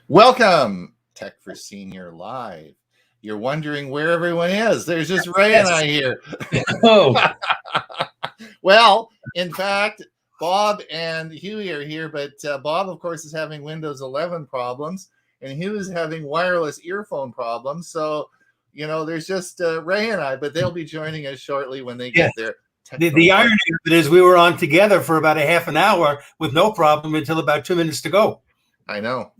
Welcome, Tech for Senior Live. You're wondering where everyone is. There's just Ray and I here. Oh. Well, in fact, Bob and Huey are here, but Bob, of course, is having Windows 11 problems, and Huey is having wireless earphone problems. So, you know, there's just Ray and I, but they'll be joining us shortly when they get there. The irony of it is we were on together for about a half an hour with no problem until about 2 minutes to go. I know.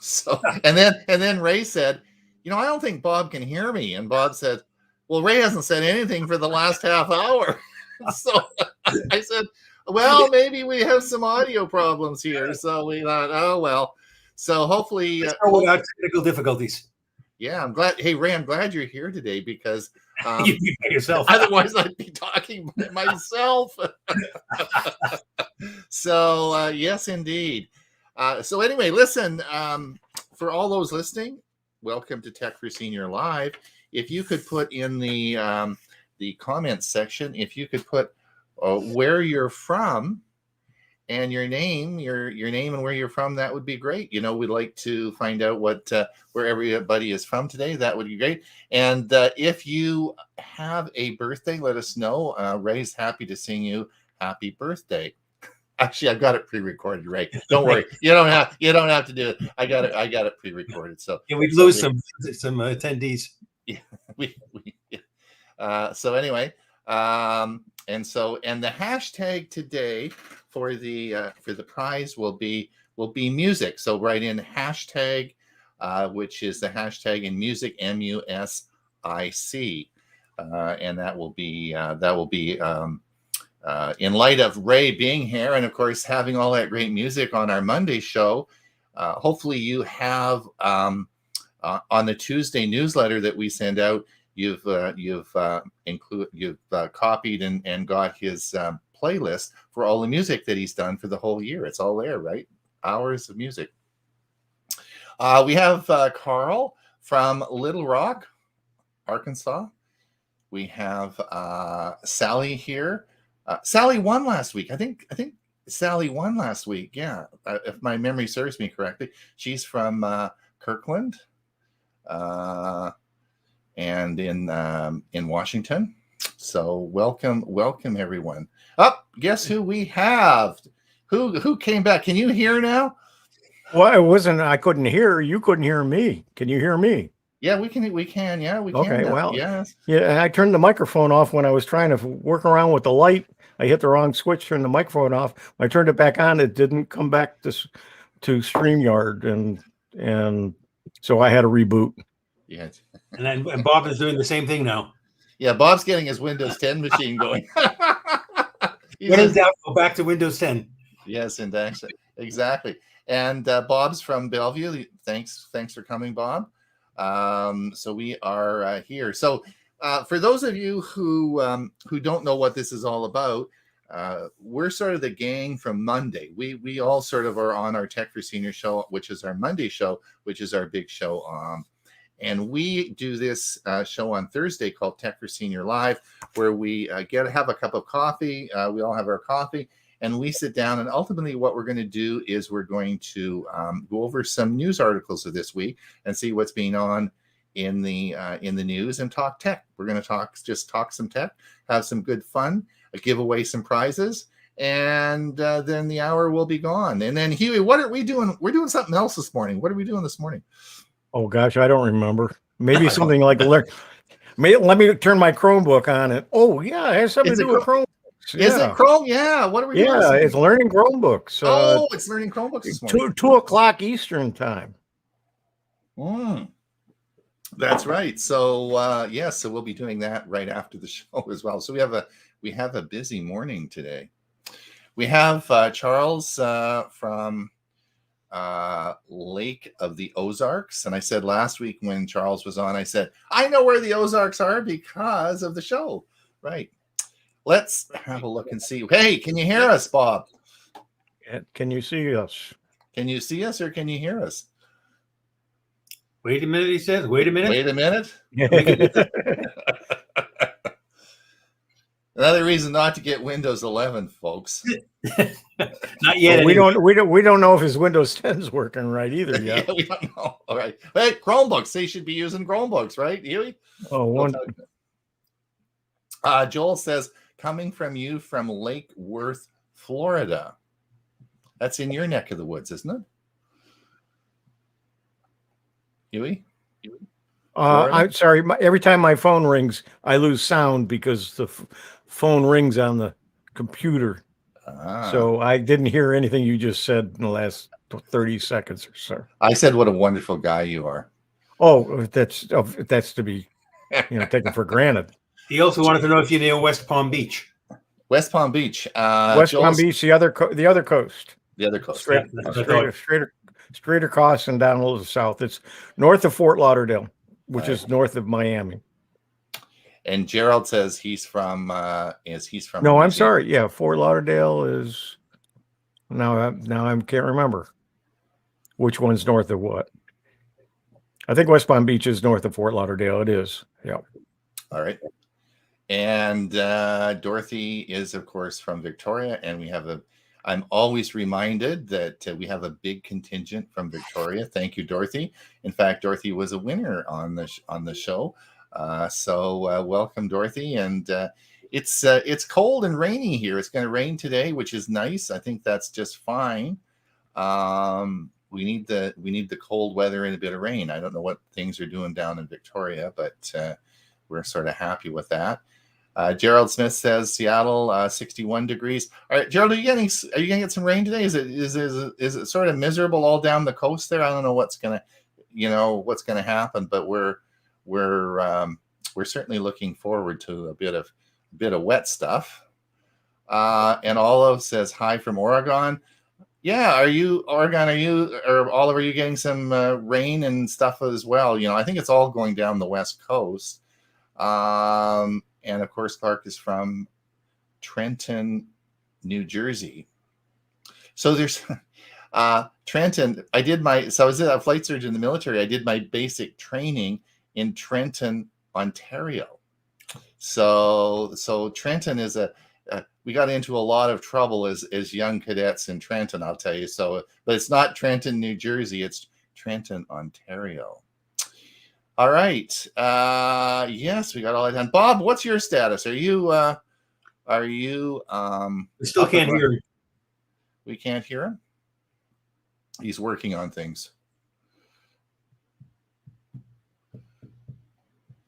So, and then Ray said, you know, I don't think Bob can hear me. And Bob said, well, Ray hasn't said anything for the last half hour. So I said, well, maybe we have some audio problems here. So we thought, oh, well. So hopefully. Without technical difficulties. Yeah, I'm glad. Hey, Ray, I'm glad you're here today because you be by yourself. Otherwise I'd be talking by myself. So, yes, indeed. So anyway, listen, for all those listening, welcome to Tech for Senior Live. If you could put in the comments section, if you could put where you're from and your name and where you're from, that would be great. You know, we'd like to find out where everybody is from today. That would be great. And if you have a birthday, let us know. Ray's happy to sing you happy birthday. Actually, I've got it pre-recorded, Ray. Don't worry. You don't have to do it. I got it pre-recorded. So yeah, we'd lose some attendees. Yeah, so anyway, and the hashtag today for the prize will be music. So write in hashtag, which is the hashtag in music, MUSIC, and that will be in light of Ray being here and, of course, having all that great music on our Monday show. Hopefully you have on the Tuesday newsletter that we send out, you've copied and got his playlist for all the music that he's done for the whole year. It's all there, right? Hours of music. We have Carl from Little Rock, Arkansas. We have Sally here. Sally won last week. I think Sally won last week. Yeah, if my memory serves me correctly. She's from Kirkland, and in Washington. So welcome everyone. Guess who we have? Who came back? Can you hear now? Well, I couldn't hear. You couldn't hear me. Can you hear me? Yeah, we can. Yeah, we can. Okay, now. well, yes. Yeah, I turned the microphone off when I was trying to work around with the light. I hit the wrong switch, turned the microphone off. When I turned it back on, it didn't come back to StreamYard, and so I had to reboot. Yeah. And Bob is doing the same thing now. Yeah, Bob's getting his Windows 10 machine going. When in doubt, go back to Windows 10. Yes, and exactly. And Bob's from Bellevue. Thanks for coming, Bob. So we are here. So for those of you who don't know what this is all about, we're sort of the gang from Monday. We all sort of are on our Tech for Senior show, which is our Monday show, which is our big show. And we do this show on Thursday called Tech for Senior Live, where we have a cup of coffee. We all have our coffee, and we sit down. And ultimately, what we're going to do is we're going to go over some news articles of this week and see what's being on in the news and talk tech. We're going to talk some tech, have some good fun, give away some prizes, and then the hour will be gone. And then Huey, what are we doing? We're doing something else this morning. What are we doing this morning? Oh gosh, I don't remember. Maybe something like learn. Let me turn my Chromebook on it. Oh yeah, it has something to do with Chromebooks. Yeah. Is it Chrome? Yeah. What are we doing? Yeah, it's learning Chromebooks. It's learning Chromebooks this morning. 2 o'clock Eastern time. That's right. So yes, so we'll be doing that right after the show as well. So we have a busy morning today. We have Charles from Lake of the Ozarks, and I said last week when Charles was on, I said I know where the Ozarks are because of the show. Right. Let's have a look and see. Hey, can you hear us, Bob? Can you see us? Can you see us or can you hear us? Wait a minute, he says. Wait a minute. Wait a minute. Another reason not to get Windows 11, folks. Not yet. We don't know if his Windows 10 is working right either yet. Yeah, we don't know. All right. Hey, Chromebooks. They should be using Chromebooks, right, Huey? Oh, one. Joel says, coming from you from Lake Worth, Florida. That's in your neck of the woods, isn't it? Huey? I'm sorry. Every time my phone rings, I lose sound because the phone rings on the computer. So I didn't hear anything you just said in the last 30 seconds or so. I said, what a wonderful guy you are. Oh, that's to be, taken for granted. He also wanted to know if you're near West Palm Beach. West Palm Beach. Palm Beach, the other coast. The other coast. Straight across and down a little south. It's north of Fort Lauderdale, which is north of Miami. And Gerald says he's from. No, I'm sorry. Yeah, Fort Lauderdale is. Now I can't remember which one's north of what. I think West Palm Beach is north of Fort Lauderdale. It is. Yeah. All right. And Dorothy is, of course, from Victoria, and we have I'm always reminded that we have a big contingent from Victoria. Thank you, Dorothy. In fact, Dorothy was a winner on the show. So welcome, Dorothy. And it's cold and rainy here. It's going to rain today, which is nice. I think that's just fine. We need the cold weather and a bit of rain. I don't know what things are doing down in Victoria, but we're sort of happy with that. Gerald Smith says Seattle 61 degrees. All right, Gerald, are you going to get some rain today? Is it sort of miserable all down the coast there? I don't know what's gonna happen, but we're certainly looking forward to a bit of wet stuff. And Olive says hi from Oregon. Yeah, or Olive, are you getting some rain and stuff as well? I think it's all going down the West Coast. And of course, Clark is from Trenton, New Jersey. So there's Trenton. I was a flight surgeon in the military. I did my basic training in Trenton, Ontario. So Trenton is we got into a lot of trouble as young cadets in Trenton, I'll tell you. So, but it's not Trenton, New Jersey. It's Trenton, Ontario. All right. Yes, we got all that done. Bob, what's your status? Are you? We still can't hear him. We can't hear him. He's working on things.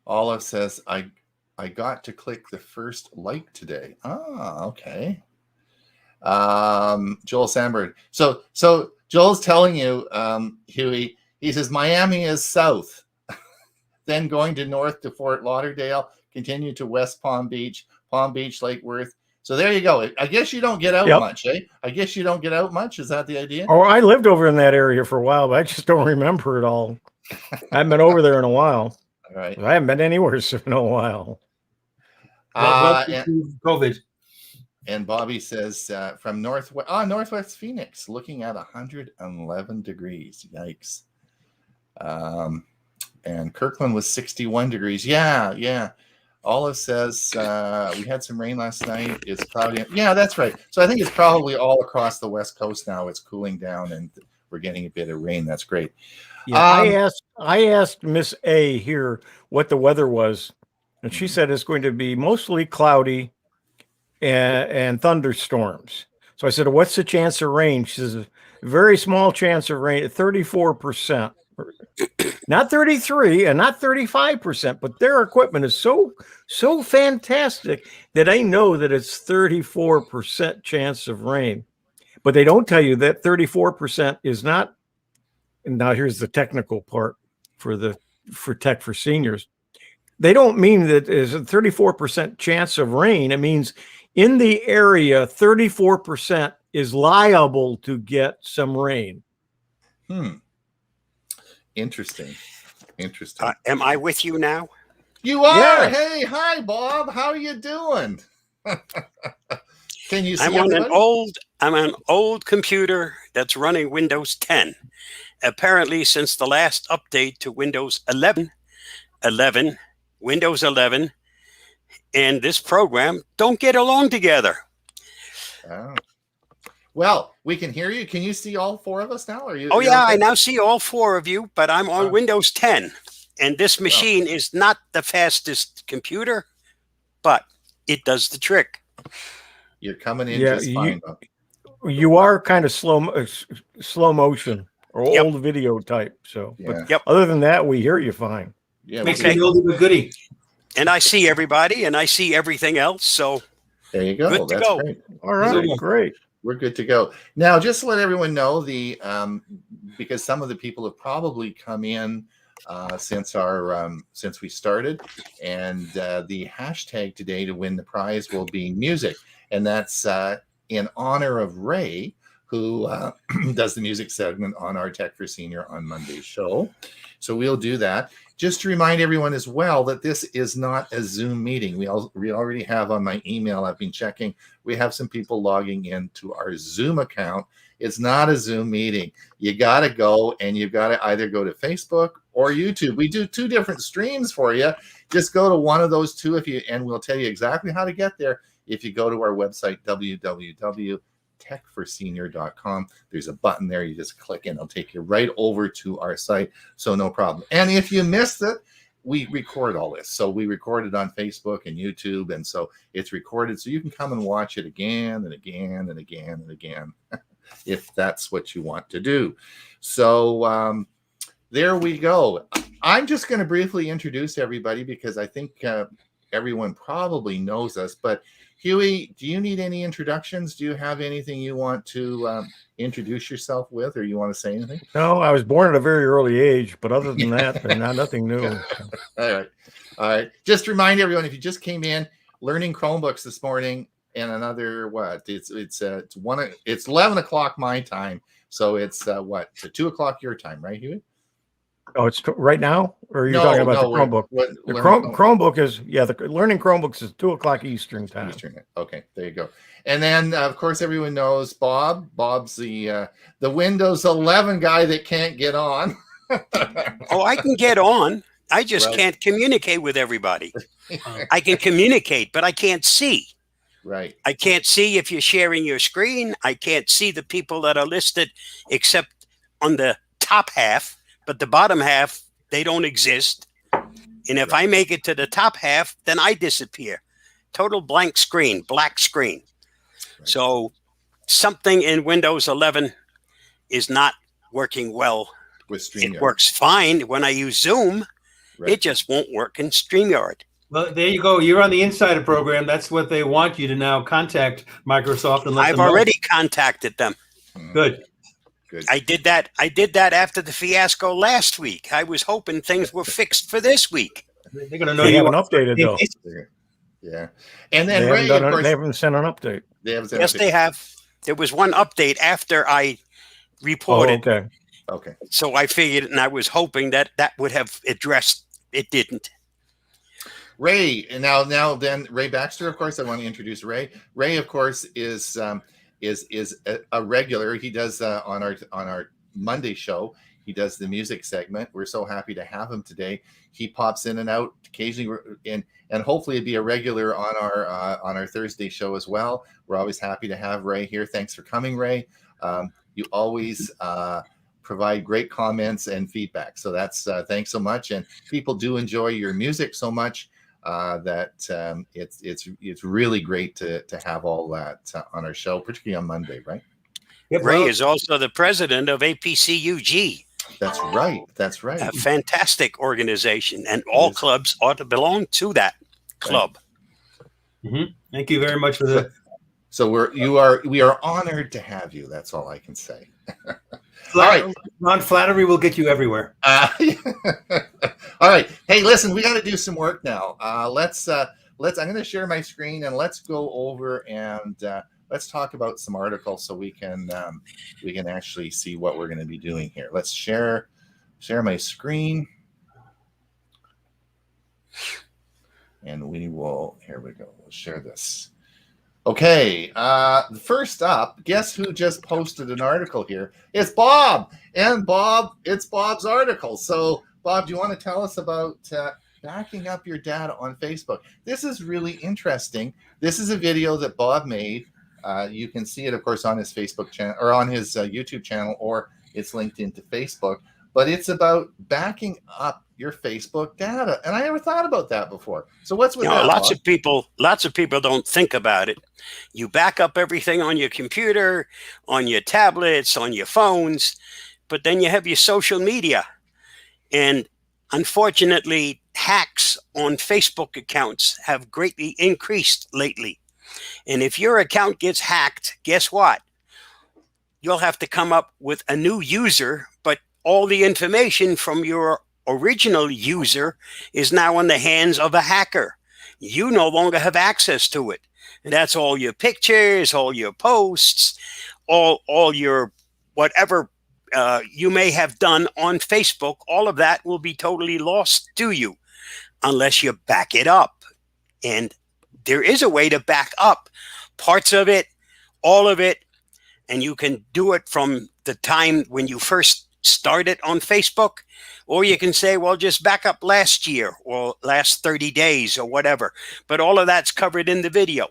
Olive says, I got to click the first like today. Ah, okay. Joel Sandberg. So Joel's telling you, Huey, he says Miami is south. Then going to north to Fort Lauderdale, continue to West Palm Beach, Lake Worth. So there you go. I guess you don't get out much, eh? I guess you don't get out much. Is that the idea? Oh, I lived over in that area for a while, but I just don't remember it all. I haven't been over there in a while. All right. I haven't been anywhere in a while. COVID. And Bobby says from Northwest Phoenix, looking at 111 degrees. Yikes. And Kirkland was 61 degrees. Yeah. Olive says we had some rain last night. It's cloudy. Yeah, that's right. So I think it's probably all across the West Coast now. It's cooling down and we're getting a bit of rain. That's great. Yeah, I asked Miss A here what the weather was, and she said it's going to be mostly cloudy and thunderstorms. So I said, what's the chance of rain? She says, very small chance of rain, 34%. Not 33 and not 35%, but their equipment is so fantastic that I know that it's 34% chance of rain. But they don't tell you that 34% is not. And now here's the technical part for the for Tech for Seniors. They don't mean that there's a 34% chance of rain. It means in the area, 34% is liable to get some rain. Interesting. Am I with you now? You are. Yes. Hey, hi, Bob. How are you doing? Can you see I'm on everybody? I'm on an old computer that's running Windows 10. Apparently, since the last update to Windows 11, Windows 11, and this program don't get along together. Oh. Well, we can hear you. Can you see all four of us now? Are you? Oh, yeah, okay? I now see all four of you, but I'm on Windows 10. And this machine is not the fastest computer, but it does the trick. You're coming in just fine. You are kind of slow motion or old video type. So, but other than that, we hear you fine. Yeah, makes me oldie but goodie. And I see everybody, and I see everything else. So there you go. Good to That's go. great. All right, great. We're good to go. Now, just to let everyone know, because some of the people have probably come in since we started, and the hashtag today to win the prize will be music, and that's in honor of Ray, who does the music segment on our Tech for Senior on Monday show. So we'll do that. Just to remind everyone as well that this is not a Zoom meeting. We already have on my email, I've been checking, we have some people logging into our Zoom account. It's not a Zoom meeting. You got to go, and you've got to either go to Facebook or YouTube. We do 2 different streams for you. Just go to one of those 2 and we'll tell you exactly how to get there if you go to our website, www.techforsenior.com. There's a button there. You just click and it'll take you right over to our site. So no problem. And if you missed it, we record all this. So we record it on Facebook and YouTube. And so it's recorded. So you can come and watch it again and again and again and again, if that's what you want to do. So there we go. I'm just going to briefly introduce everybody because I think everyone probably knows us. But Huey, do you need any introductions? Do you have anything you want to introduce yourself with, or you want to say anything? No, I was born at a very early age, but other than that, nothing new. All right. Just remind everyone, if you just came in, learning Chromebooks this morning, and another what? It's 11 o'clock my time, so it's 2 o'clock your time, right, Huey? Oh, it's right now, or are you talking about the Chromebook? The Chromebook is the learning Chromebooks is 2 o'clock Eastern time. Eastern. Okay, there you go. And then of course everyone knows Bob. Bob's the Windows 11 guy that can't get on. Oh, I can get on. I just can't communicate with everybody. I can communicate, but I can't see. Right. I can't see if you're sharing your screen. I can't see the people that are listed except on the top half. But the bottom half, they don't exist. And if I make it to the top half, then I disappear. Total blank screen, black screen. Right. So something in Windows 11 is not working well. With StreamYard. It works fine when I use Zoom. Right. It just won't work in StreamYard. Well, there you go. You're on the Insider program. That's what they want you to now contact Microsoft and let them know. I've already contacted them. Good. Good. I did that after the fiasco last week. I was hoping things were fixed for this week. They're going to know They you haven't updated though. Yeah, and then Ray, of course, they haven't sent an update. Yes, they have. There was one update after I reported. Oh, okay. So I figured, and I was hoping that would have addressed. It didn't. Ray, and now then Ray Baxter. Of course, I want to introduce Ray. Ray, of course, is a regular. He does on our Monday show. He does the music segment. We're so happy to have him today. He pops in and out occasionally, and hopefully it'll be a regular on our Thursday show as well. We're always happy to have Ray here. Thanks for coming, Ray. You always provide great comments and feedback. So that's thanks so much. And people do enjoy your music so much that it's really great to have all that on our show, particularly on Monday, right? Yep. Ray is also the president of APCUG. That's right. That's right. A fantastic organization, and all clubs ought to belong to that club. Right. Mm-hmm. Thank you very much for that. So we are honored to have you. That's all I can say. All right. Non-flattery will get you everywhere. All right. Hey, listen, we got to do some work now. Let's. I'm going to share my screen and let's go over and let's talk about some articles so we can actually see what we're going to be doing here. Let's share my screen, and we will. Here we go. We'll share this. Okay, first up, guess who just posted an article here? It's Bob. And Bob, it's Bob's article. So, Bob, do you want to tell us about backing up your data on Facebook? This is really interesting. This is a video that Bob made. You can see it, of course, on his Facebook channel or on his YouTube channel, or it's linked into Facebook. But it's about backing up your Facebook data, and I never thought about that before. So what's with that? Lots of people don't think about it. You back up everything on your computer, on your tablets, on your phones, but then you have your social media, and unfortunately, hacks on Facebook accounts have greatly increased lately. And if your account gets hacked, guess what? You'll have to come up with a new user, but all the information from your original user is now in the hands of a hacker. You no longer have access to it. And that's all your pictures, all your posts, all your whatever you may have done on Facebook. All of that will be totally lost to you unless you back it up. And there is a way to back up parts of it, all of it, and you can do it from the time when you first started on Facebook, or you can say, well, just back up last year or last 30 days or whatever. But all of that's covered in the video.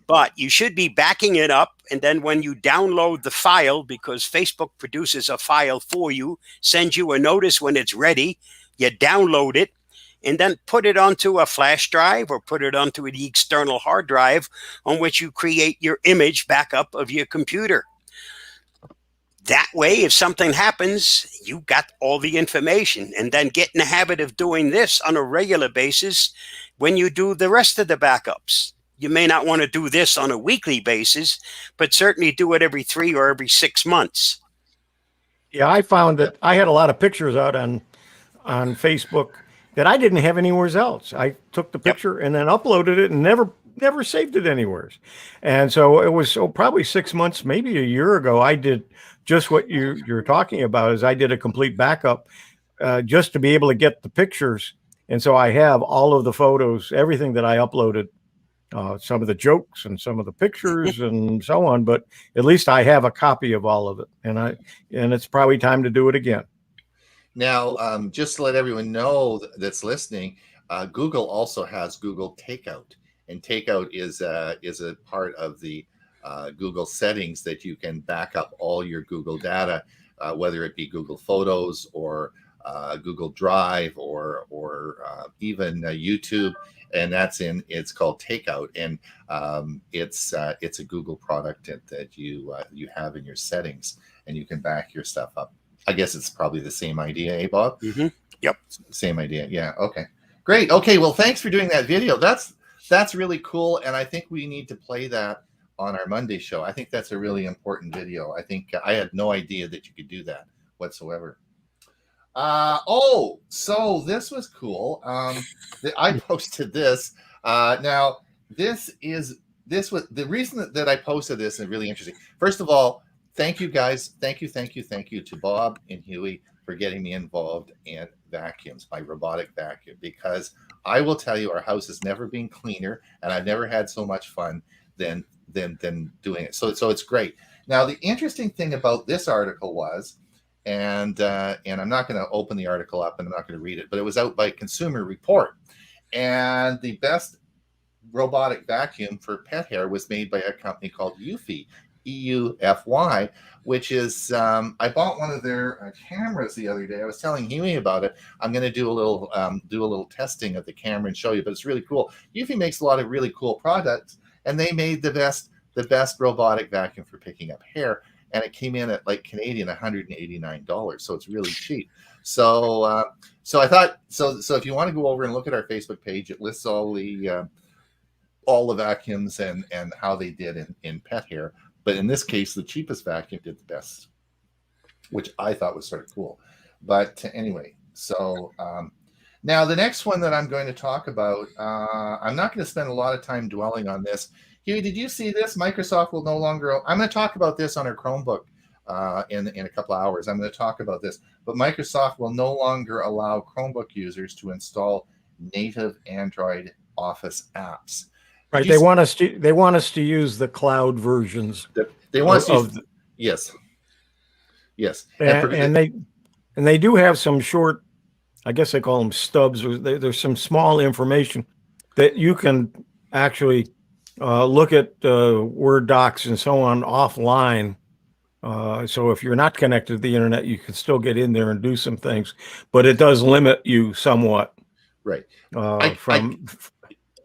But you should be backing it up. And then when you download the file, because Facebook produces a file for you, sends you a notice when it's ready, you download it, and then put it onto a flash drive or put it onto the external hard drive on which you create your image backup of your computer. That way, if something happens, you got all the information, and then get in the habit of doing this on a regular basis when you do the rest of the backups. You may not want to do this on a weekly basis, but certainly do it every 3 or every 6 months. Yeah, I found that I had a lot of pictures out on Facebook that I didn't have anywhere else. I took the picture and then uploaded it and never saved it anywhere. And so it was probably 6 months, maybe a year ago, I did just what you're talking about. Is I did a complete backup just to be able to get the pictures. And so I have all of the photos, everything that I uploaded, some of the jokes and some of the pictures and so on. But at least I have a copy of all of it. And it's probably time to do it again. Now, just to let everyone know that's listening, Google also has Google Takeout, and Takeout is a part of the Google settings that you can back up all your Google data, whether it be Google Photos or Google Drive or even YouTube, and it's called Takeout, and it's a Google product that you have in your settings, and you can back your stuff up. I guess it's probably the same idea, eh, Bob? Mm-hmm. Yep. Same idea. Yeah. Okay. Great. Okay. Well, thanks for doing that video. That's really cool, and I think we need to play that on our Monday show. I think that's a really important video. I think I had no idea that you could do that whatsoever. So this was cool. I posted this. Now this was the reason that I posted this is really interesting. First of all, thank you guys. Thank you to Bob and Huey for getting me involved in vacuums, my robotic vacuum, because I will tell you, our house has never been cleaner, and I've never had so much fun than doing it. So it's great. Now, the interesting thing about this article was, and I'm not going to open the article up and I'm not going to read it, but it was out by Consumer Report, and the best robotic vacuum for pet hair was made by a company called Eufy, EUFY, which is I bought one of their cameras the other day. I was telling Huey about it. I'm going to do a little testing of the camera and show you, but it's really cool. Eufy makes a lot of really cool products, and they made the best robotic vacuum for picking up hair, and it came in at like Canadian $189, so it's really cheap. So I thought so if you want to go over and look at our Facebook page, it lists all the vacuums and how they did in pet hair. But in this case, the cheapest vacuum did the best. which I thought was sort of cool. But anyway, so now the next one that I'm going to talk about, I'm not going to spend a lot of time dwelling on this. Huey, did you see this? Microsoft will no longer. I'm going to talk about this on our Chromebook in a couple of hours. I'm going to talk about this, but Microsoft will no longer allow Chromebook users to install native Android Office apps. Right. They want us to use the cloud versions. They want us to use, yes. And they do have some short, I guess they call them stubs. Or there's some small information that you can actually look at Word docs and so on offline. So if you're not connected to the internet, you can still get in there and do some things, but it does limit you somewhat. Right.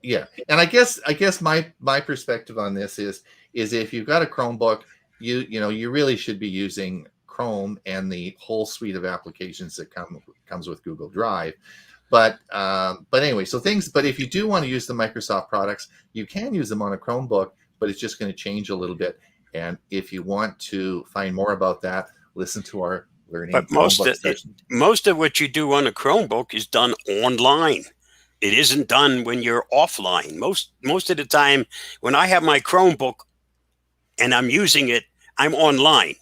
Yeah. And I guess my perspective on this is if you've got a Chromebook, you really should be using Chrome and the whole suite of applications that comes with Google Drive. But anyway, but if you do want to use the Microsoft products, you can use them on a Chromebook, but it's just going to change a little bit. And if you want to find more about that, listen to our learning. But most of what you do on a Chromebook is done online. It isn't done when you're offline. Most of the time, when I have my Chromebook and I'm using it, I'm online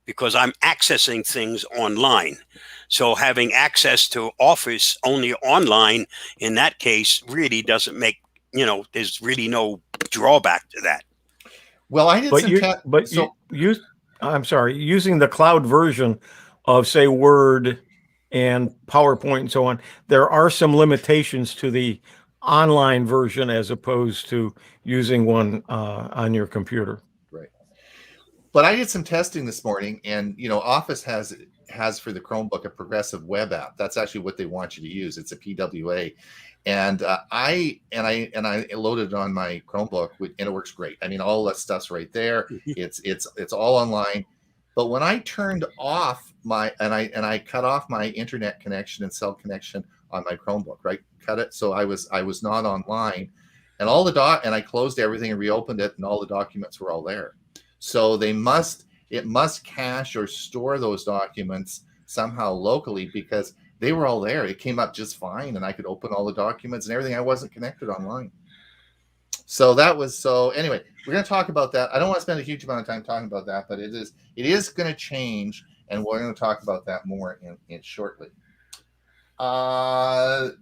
because I'm accessing things online. So having access to Office only online, in that case, really doesn't make, there's really no drawback to that. Well, I did I'm sorry, using the cloud version of, say, Word and PowerPoint and so on, there are some limitations to the online version as opposed to using one on your computer. Right. But I did some testing this morning, and Office has for the Chromebook a progressive web app. That's actually what they want you to use. It's a PWA, and I loaded it on my Chromebook, and it works great. I mean, all that stuff's right there. It's all online. But when I turned off I cut off my internet connection and cell connection on my Chromebook, right? Cut it so I was not online, and and I closed everything and reopened it, and all the documents were all there. So it must cache or store those documents somehow locally because they were all there. It came up just fine, and I could open all the documents and everything. I wasn't connected online. So anyway, we're going to talk about that. I don't want to spend a huge amount of time talking about that, but it is going to change, and we're going to talk about that more in shortly. Now,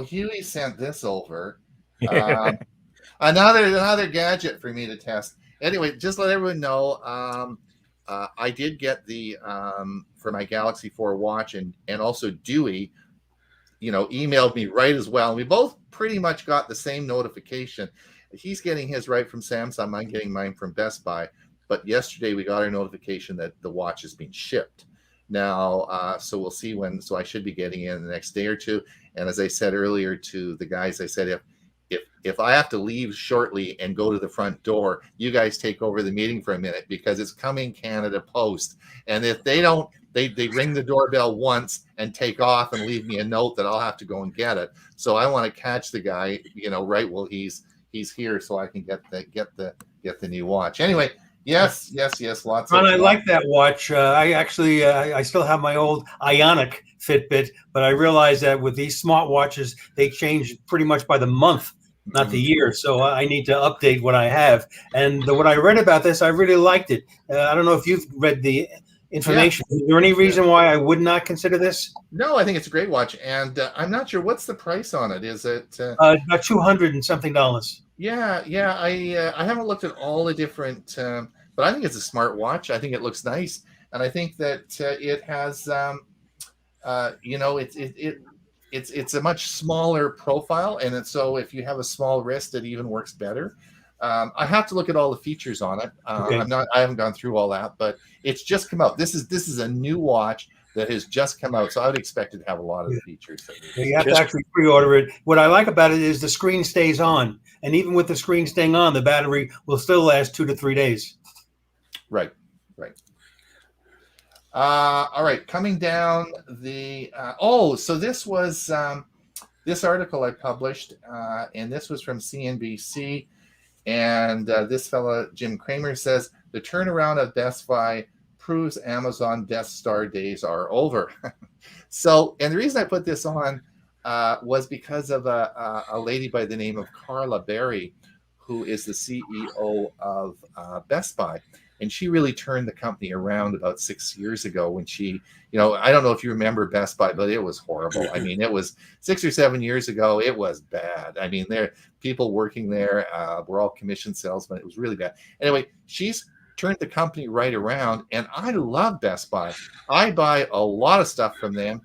Huey sent this over. Another gadget for me to test. Anyway, just let everyone know, I did get the for my Galaxy 4 watch, and also Dewey, emailed me right as well. And we both pretty much got the same notification. He's getting his right from Samsung. I'm getting mine from Best Buy. But yesterday we got our notification that the watch is being shipped. Now, so we'll see when. So I should be getting it in the next day or two. And as I said earlier to the guys, I said if I have to leave shortly and go to the front door, you guys take over the meeting for a minute because it's coming Canada Post. And if they don't, they ring the doorbell once and take off and leave me a note that I'll have to go and get it. So I want to catch the guy, right while he's here, so I can get the new watch. Anyway, yes. Lots. Ron, I like that watch. I still have my old Ionic Fitbit, but I realize that with these smart watches, they change pretty much by the month, not the year. So I need to update what I have. And what I read about this, I really liked it. I don't know if you've read the information. Yeah. Is there any reason why I would not consider this? No, I think it's a great watch, and I'm not sure what's the price on it. Is it about $200 and something? Yeah. I haven't looked at all the different, but I think it's a smart watch. I think it looks nice, and I think that it has, it's a much smaller profile, and so if you have a small wrist, it even works better. I have to look at all the features on it. Okay. I haven't gone through all that, but it's just come out. This is a new watch that has just come out, so I would expect it to have a lot of the features. You have to actually pre-order it. What I like about it is the screen stays on, and even with the screen staying on, the battery will still last 2 to 3 days. Right. All right, coming down the so this was this article I published, and this was from CNBC. And this fella, Jim Cramer, says the turnaround of Best Buy proves Amazon Death Star days are over. So, and the reason I put this on was because of a lady by the name of Carla Berry, who is the CEO of Best Buy. And she really turned the company around about 6 years ago when she, I don't know if you remember Best Buy, but it was horrible. I mean, it was 6 or 7 years ago. It was bad. I mean, people working there were all commission salesmen. It was really bad. Anyway, she's turned the company right around, and I love Best Buy. I buy a lot of stuff from them.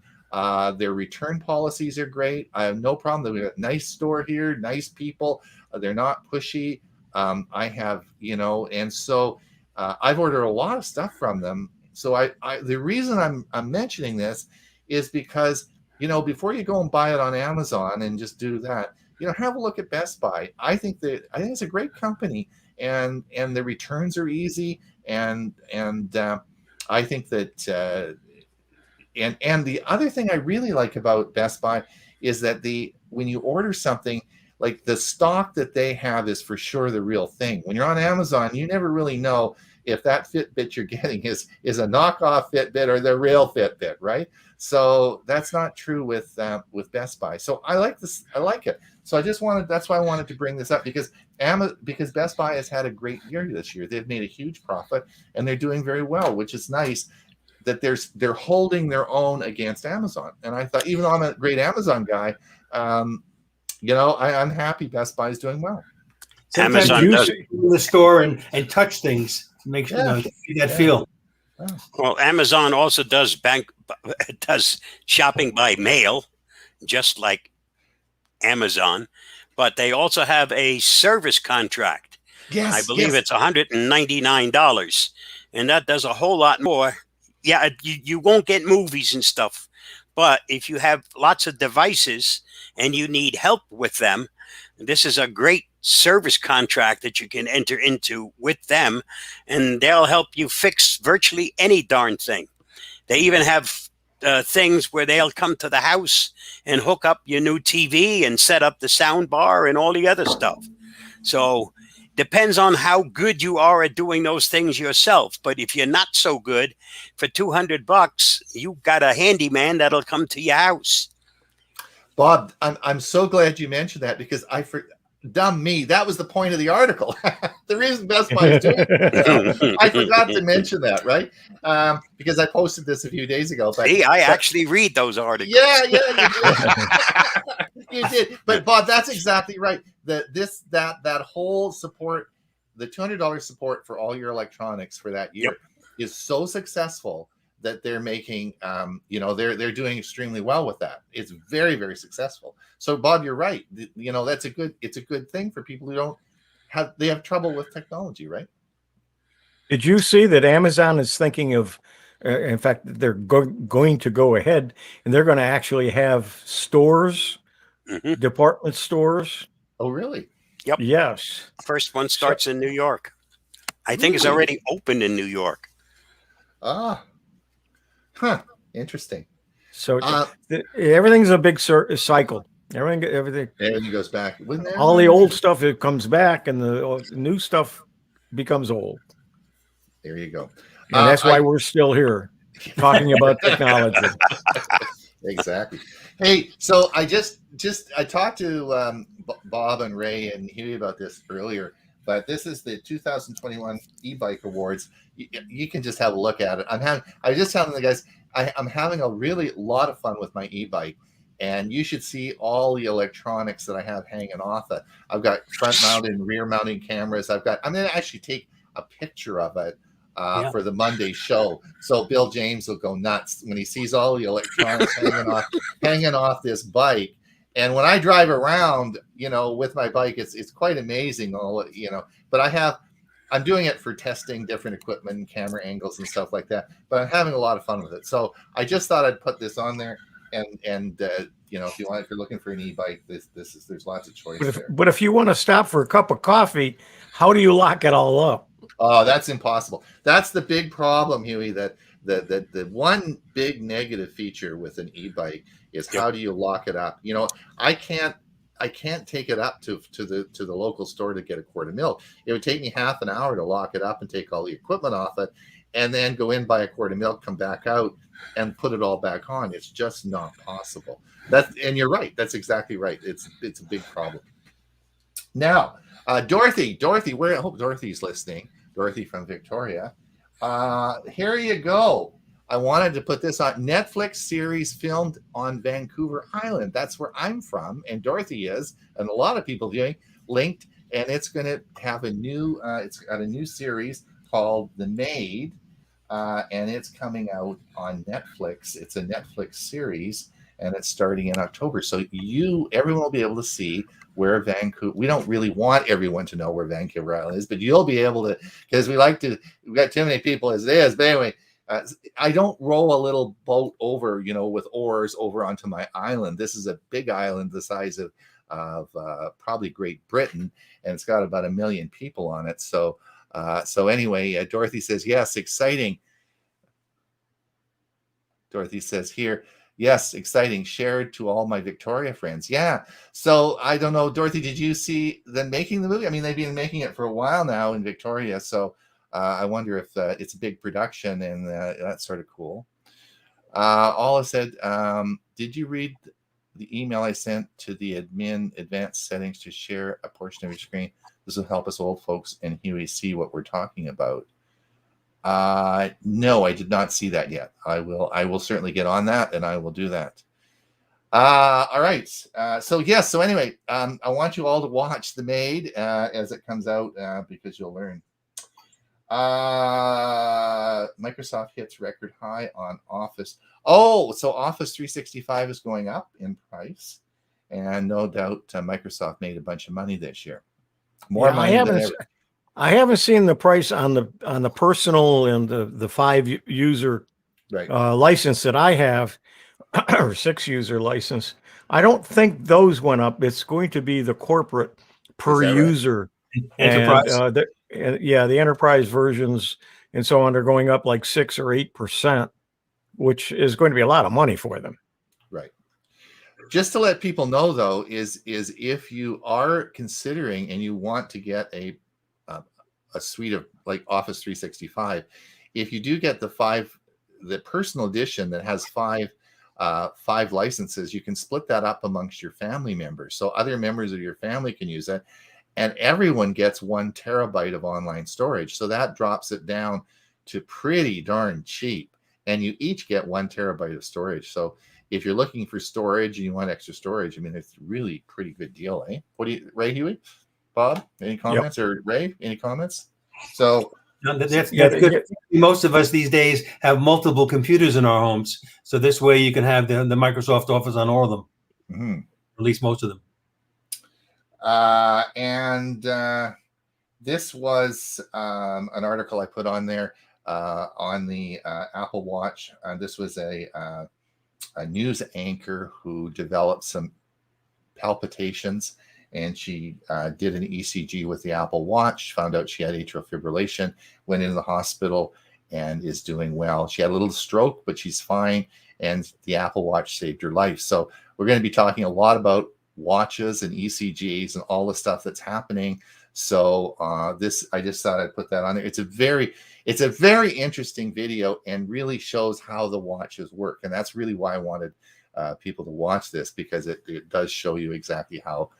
Their return policies are great. I have no problem. They've got a nice store here, nice people. They're not pushy. I have, and so I've ordered a lot of stuff from them. So the reason I'm mentioning this is because, before you go and buy it on Amazon and just do that, have a look at Best Buy. I think it's a great company, and the returns are easy, and I think that and the other thing I really like about Best Buy is that when you order something, like the stock that they have is for sure the real thing. When you're on Amazon, you never really know if that Fitbit you're getting is a knockoff Fitbit or the real Fitbit, right? So that's not true with Best Buy. So I like this. I like it. So that's why I wanted to bring this up, because Best Buy has had a great year this year. They've made a huge profit and they're doing very well, which is nice that they're holding their own against Amazon. And I thought, even though I'm a great Amazon guy, I'm happy Best Buy is doing well. Sometimes Amazon you does. go to the store and touch things to make sure you get that feel. Well, Amazon also does shopping by mail, just like Amazon, but they also have a service contract. Yes, I believe it's $199, and that does a whole lot more. Yeah, you won't get movies and stuff, but if you have lots of devices and you need help with them, this is a great service contract that you can enter into with them, and they'll help you fix virtually any darn thing. They even have things where they'll come to the house and hook up your new TV and set up the sound bar and all the other stuff. So depends on how good you are at doing those things yourself. But if you're not so good, for $200, you got a handyman that'll come to your house. Bob, I'm so glad you mentioned that, because dumb me, that was the point of the article. The reason Best Buy is doing it, I forgot to mention that, right? Because I posted this a few days ago. But I actually read those articles. Yeah, you did. You did. But Bob, that's exactly right. That whole support, the $200 support for all your electronics for that year is so successful that they're making, they're doing extremely well with that. It's very, very successful. So Bob, you're right. It's a good thing for people who have trouble with technology, right? Did you see that Amazon is thinking of, in fact, they're going to go ahead and they're going to actually have stores, department stores. Oh, really? Yep. Yes. First one starts in New York. I think it's already opened in New York. Interesting. So everything's a big cycle. Everything goes back. All the old stuff, it comes back, and the new stuff becomes old. There you go. And that's why we're still here talking about technology. Exactly. Hey, so I talked to Bob and Ray and Huey about this earlier, but this is the 2021 Ebike Awards. You can just have a look at it. I was just telling the guys, I'm having a really lot of fun with my e-bike, and you should see all the electronics that I have hanging off it. I've got front mounted and rear mounting cameras. I'm going to actually take a picture of it for the Monday show. So Bill James will go nuts when he sees all the electronics hanging off this bike. And when I drive around, with my bike, it's quite amazing, but I'm doing it for testing different equipment and camera angles and stuff like that, but I'm having a lot of fun with it. So I just thought I'd put this on there, and if you're looking for an e-bike, there's lots of choice there. But if you want to stop for a cup of coffee, how do you lock it all up? Oh, that's impossible. That's the big problem, Huey, that the one big negative feature with an e-bike is how do you lock it up? I can't take it up to the local store to get a quart of milk. It would take me half an hour to lock it up and take all the equipment off it. and then go in, buy a quart of milk, come back out, and put it all back on. It's just not possible. And you're right. That's exactly right. It's a big problem. Now, Dorothy, I hope Dorothy's listening. Dorothy from Victoria. Here you go. I wanted to put this on Netflix series filmed on Vancouver Island. That's where I'm from, and Dorothy is, and a lot of people viewing, linked, and it's going to have it's got a new series called The Maid, and it's coming out on Netflix. It's a Netflix series, and it's starting in October. So everyone will be able to see where Vancouver. We don't really want everyone to know where Vancouver Island is, but you'll be able to, because we've got too many people as it is. But anyway, I don't row a little boat over, with oars over onto my island. This is a big island the size of probably Great Britain, and it's got about 1 million people on it. So anyway, Dorothy says, yes, exciting. Dorothy says here, yes, exciting. Shared to all my Victoria friends. Yeah. So I don't know, Dorothy, did you see them making the movie? I mean, they've been making it for a while now in Victoria. So I wonder if it's a big production, and that's sort of cool. Olive said, did you read the email I sent to the admin advanced settings to share a portion of your screen? This will help us old folks and Huey see what we're talking about. No, I did not see that yet. I will certainly get on that, and I will do that. All right. So anyway, I want you all to watch The Maid as it comes out, because you'll learn. Microsoft hits record high on Office. Oh, so Office 365 is going up in price, and no doubt Microsoft made a bunch of money this year. More money than ever. I haven't seen the price on the personal and the 5-user license that I have, or 6-user license. I don't think those went up. It's going to be the corporate per user. Enterprise. And the enterprise versions and so on are going up like 6 or 8%, which is going to be a lot of money for them. Right. Just to let people know, though, is if you are considering and you want to get a suite of like Office 365, if you do get the personal edition that has 5 licenses, you can split that up amongst your family members. So other members of your family can use it, and everyone gets 1 terabyte of online storage. So that drops it down to pretty darn cheap, and you each get 1 terabyte of storage. So if you're looking for storage and you want extra storage, I mean, it's really pretty good deal, eh? What do you, Ray, Huey? Bob, any comments? Yep. Or Ray, any comments? So that's good. Most of us these days have multiple computers in our homes, so this way you can have the Microsoft Office on all of them, at least most of them. This was an article I put on there on the Apple Watch. This was a news anchor who developed some palpitations, and she did an ECG with the Apple Watch, found out she had atrial fibrillation, went into the hospital, and is doing well. She had a little stroke, but she's fine, and the Apple Watch saved her life. So we're going to be talking a lot about watches and ECGs and all the stuff that's happening. So I just thought I'd put that on there. It's a very interesting video, and really shows how the watches work. And that's really why I wanted people to watch this, because it does show you exactly how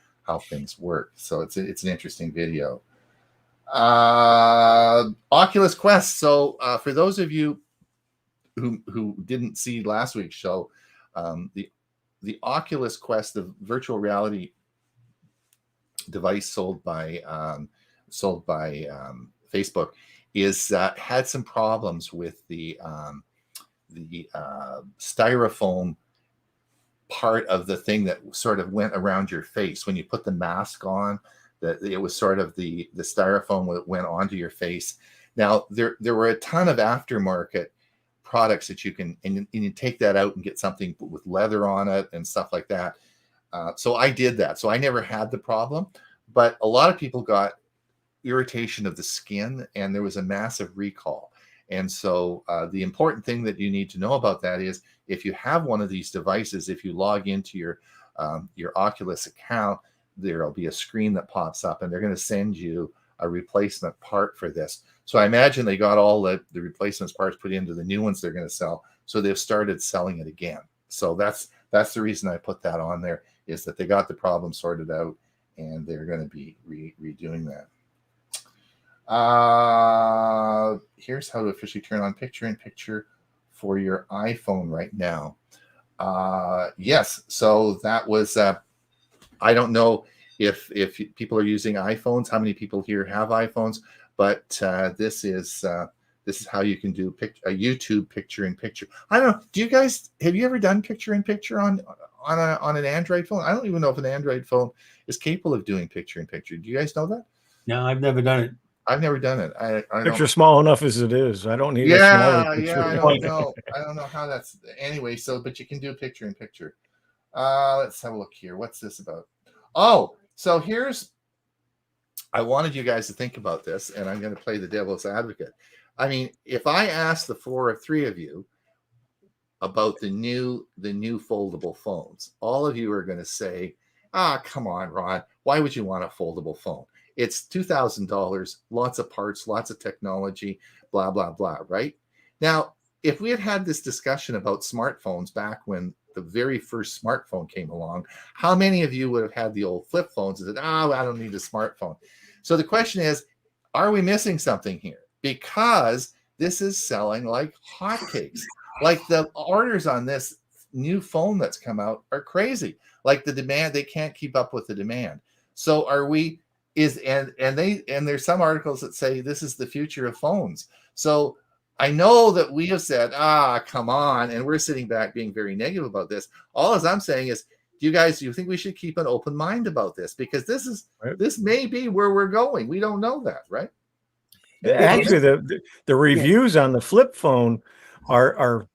things work. So it's an interesting video. Oculus Quest. So for those of you who didn't see last week's show, the Oculus Quest, the virtual reality device sold by Facebook, is had some problems with the styrofoam part of the thing that sort of went around your face when you put the mask on. That it was sort of the styrofoam that went onto your face. Now there were a ton of aftermarket products that you can, and you take that out and get something with leather on it and stuff like that. So I did that. So I never had the problem, but a lot of people got irritation of the skin, and there was a massive recall. And so the important thing that you need to know about that is, if you have one of these devices, if you log into your Oculus account, there'll be a screen that pops up, and they're going to send you a replacement part for this. So I imagine they got all the replacement parts put into the new ones they're going to sell. So they've started selling it again. So that's the reason I put that on there, is that they got the problem sorted out and they're going to be redoing that. Here's how to officially turn on picture-in-picture for your iPhone right now. Yes, so that was, I don't know if people are using iPhones, how many people here have iPhones, but this is how you can do a YouTube picture-in-picture. I don't know. Have you ever done picture-in-picture on an Android phone? I don't even know if an Android phone is capable of doing picture-in-picture. Do you guys know that? No, I've never done it. I've never done it. I Picture small enough as it is. I don't need a smaller picture. I don't know. I don't know how that's anyway. So, but you can do a picture-in-picture. Let's have a look here. What's this about? Oh, so I wanted you guys to think about this, and I'm going to play the devil's advocate. I mean, if I ask the three of you about the new foldable phones, all of you are going to say, come on, Ron, why would you want a foldable phone? It's $2,000, lots of parts, lots of technology, blah, blah, blah, right? Now, if we had this discussion about smartphones back when the very first smartphone came along, how many of you would have had the old flip phones and said, I don't need a smartphone? So the question is, are we missing something here? Because this is selling like hotcakes. Like the orders on this new phone that's come out are crazy. Like the demand, they can't keep up with the demand. So are we... and there's some articles that say this is the future of phones. So I know that we have said, come on, and we're sitting back being very negative about this. All as I'm saying is, do you think we should keep an open mind about this? Because this may be where we're going. We don't know that, right? Actually, the reviews on the flip phone are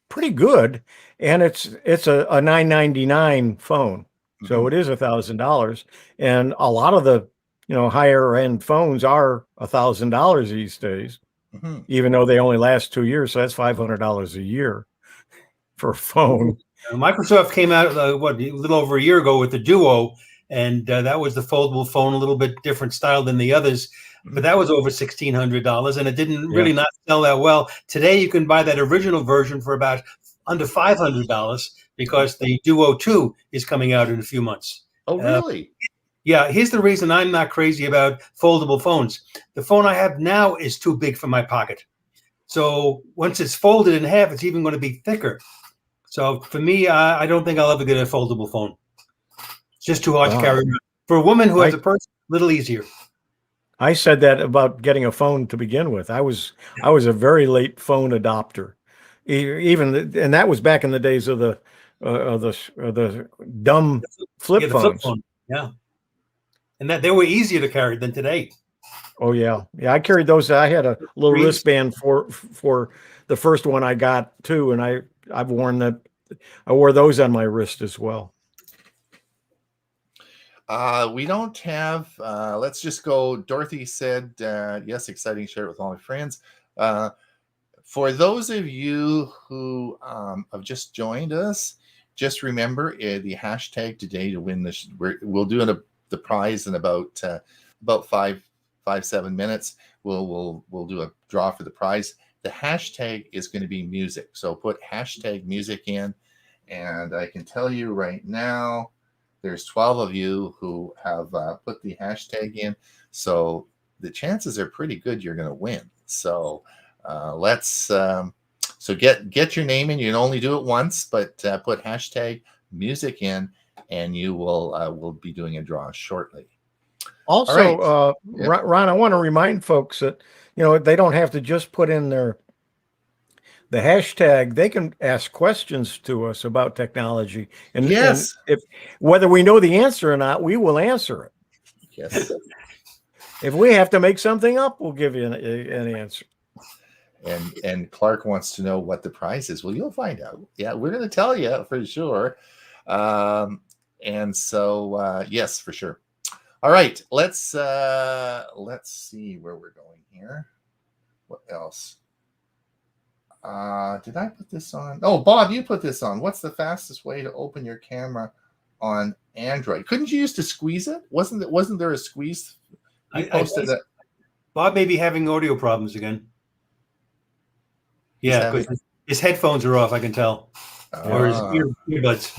pretty good, and it's a $999 phone. So it is $1,000, and a lot of the higher end phones are $1,000 these days, even though they only last 2 years. So that's $500 a year for a phone. Microsoft came out a little over a year ago with the Duo, and that was the foldable phone, a little bit different style than the others, but that was over $1,600, and it didn't really not sell that well. Today, you can buy that original version for about under $500. Because the Duo 2 is coming out in a few months. Oh, really? Yeah, here's the reason I'm not crazy about foldable phones. The phone I have now is too big for my pocket. So once it's folded in half, it's even going to be thicker. So for me, I don't think I'll ever get a foldable phone. It's just too hard to carry around. For a woman who has a purse, a little easier. I said that about getting a phone to begin with. I was a very late phone adopter. And that was back in the days of the dumb flip phones. Phone. Yeah, and that they were easier to carry than today. Oh yeah, I carried those. I had a little wristband for the first one I got too, and I've worn that. I wore those on my wrist as well. We don't have. Let's just go. Dorothy said, "Yes, exciting. Share it with all my friends." For those of you who have just joined us, just remember the hashtag today to win this. We'll do the prize in about 7 minutes. We'll do a draw for the prize. The hashtag is going to be music. So put hashtag music in, and I can tell you right now, there's 12 of you who have put the hashtag in. So the chances are pretty good you're going to win. So let's. So get your name in. You can only do it once, but put hashtag music in, and you will be doing a draw shortly. Also, Ron, I want to remind folks that they don't have to just put in the hashtag. They can ask questions to us about technology, and yes, and whether we know the answer or not, we will answer it. Yes. If we have to make something up, we'll give you an answer. And Clark wants to know what the prize is. Well, you'll find out. Yeah, we're going to tell you for sure. And so, yes, for sure. All right, let's see where we're going here. What else? Did I put this on? Oh, Bob, you put this on. What's the fastest way to open your camera on Android? Couldn't you use to squeeze it? Wasn't there a squeeze You posted that. Bob may be having audio problems again. Yeah, because his headphones are off, I can tell. Or his earbuds.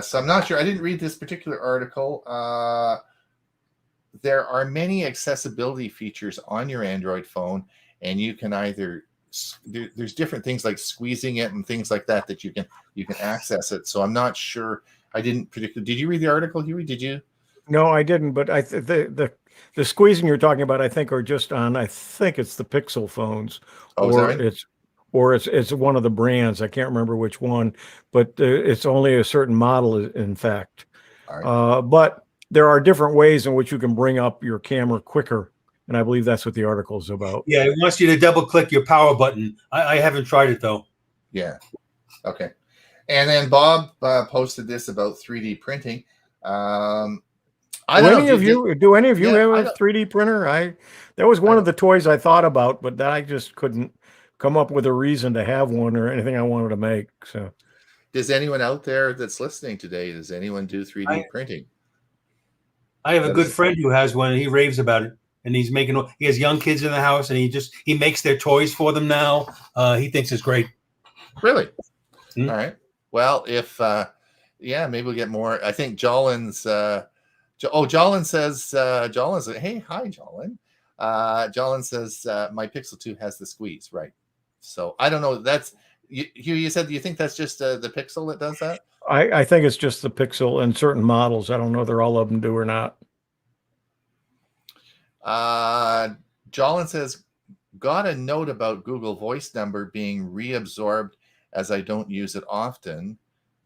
So I'm not sure. I didn't read this particular article. There are many accessibility features on your Android phone, and you can either there's different things like squeezing it and things like that that you can access it. So I'm not sure. I didn't particularly. Did you read the article, Huey? Did you? No, I didn't. But the squeezing you're talking about, I think, are just on. I think it's the Pixel phones, or it's one of the brands. I can't remember which one, but it's only a certain model, in fact. All right. But there are different ways in which you can bring up your camera quicker, and I believe that's what the article is about. Yeah, it wants you to double click your power button. I haven't tried it though. Yeah. Okay. And then Bob posted this about 3D printing. Do any of you have a 3D printer? That was one of the toys I thought about, but I just couldn't come up with a reason to have one or anything I wanted to make. So, does anyone out there that's listening today? Does anyone do 3D printing? I have a good friend who has one, and he raves about it. And he has young kids in the house, and he makes their toys for them now. He thinks it's great. Really? Mm-hmm. All right. Well, if maybe we'll get more. I think Jolin's. Jolin says. Jolin, hey, hi, Jolin. Jolin says my Pixel 2 has the squeeze, right? So I don't know. That's you said. Do you think that's just the Pixel that does that? I think it's just the Pixel and certain models. I don't know if all of them do or not. Jolin says, got a note about Google Voice number being reabsorbed as I don't use it often.